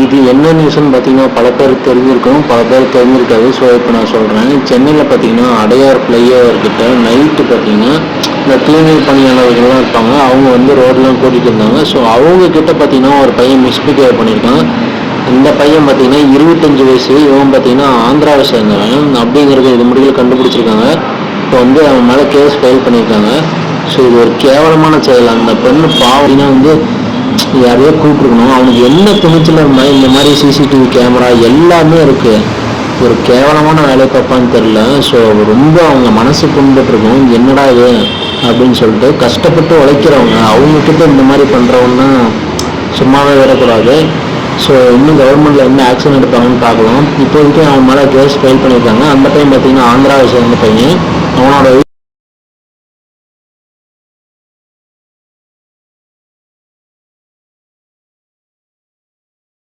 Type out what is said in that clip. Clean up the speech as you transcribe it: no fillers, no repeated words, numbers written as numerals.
இது என்ன நியூஸ்ன்னு பார்த்தீங்கன்னா பல பேருக்கு தெரிஞ்சிருக்கும், பல பேருக்கு தெரிஞ்சிருக்காது. ஸோ இப்போ நான் சொல்கிறேன். சென்னையில் பார்த்தீங்கன்னா அடையார் ஃப்ளைஓவர் கிட்ட நைட்டு பார்த்தீங்கன்னா இந்த தூய்மை பணியாளர்கள்லாம் இருப்பாங்க. அவங்க வந்து ரோடெலாம் கூட்டிகிட்டு இருந்தாங்க. ஸோ அவங்க கிட்ட பார்த்தீங்கன்னா ஒரு பையன் மிஸ்பிஹேவ் பண்ணியிருக்கான். இந்த பையன் பார்த்தீங்கன்னா 25 வயசு, இவன் பார்த்தீங்கன்னா ஆந்திராவை சேர்ந்தவன் அப்படிங்கிறது இது முடிவில் கண்டுபிடிச்சிருக்காங்க. இப்போ வந்து அவன் மேலே கேஸ் ஃபைல் பண்ணியிருக்காங்க. ஸோ இது ஒரு கேவலமான செயல். அந்த பெண்ணு பாவம்னா வந்து யாரையோ கூப்பிட்டுருக்கணும். அவனுக்கு என்ன துணிச்சல் இருந்தால் இந்த மாதிரி சிசிடிவி கேமரா எல்லாமே இருக்குது. ஒரு கேவலமான வேலையை பார்ப்பான்னு தெரில. ஸோ ரொம்ப அவங்க மனசு புண்பட்டுருக்கும். என்னடா இது அப்படின்னு சொல்லிட்டு கஷ்டப்பட்டு உழைக்கிறவங்க அவங்கக்கிட்ட இந்த மாதிரி பண்ணுறவங்கன்னா சும்மாவே விடக்கூடாது. ஸோ இன்னும் கவர்மெண்ட்டில் என்ன ஆக்ஷன் எடுப்பாங்கன்னு பார்க்கலாம். இப்போதைக்கு அவன் மேலே கேஸ் ஃபைல் பண்ணியிருக்காங்க. அந்த பையன் பார்த்தீங்கன்னா ஆந்திராவை சேர்ந்த பையன். அவனோட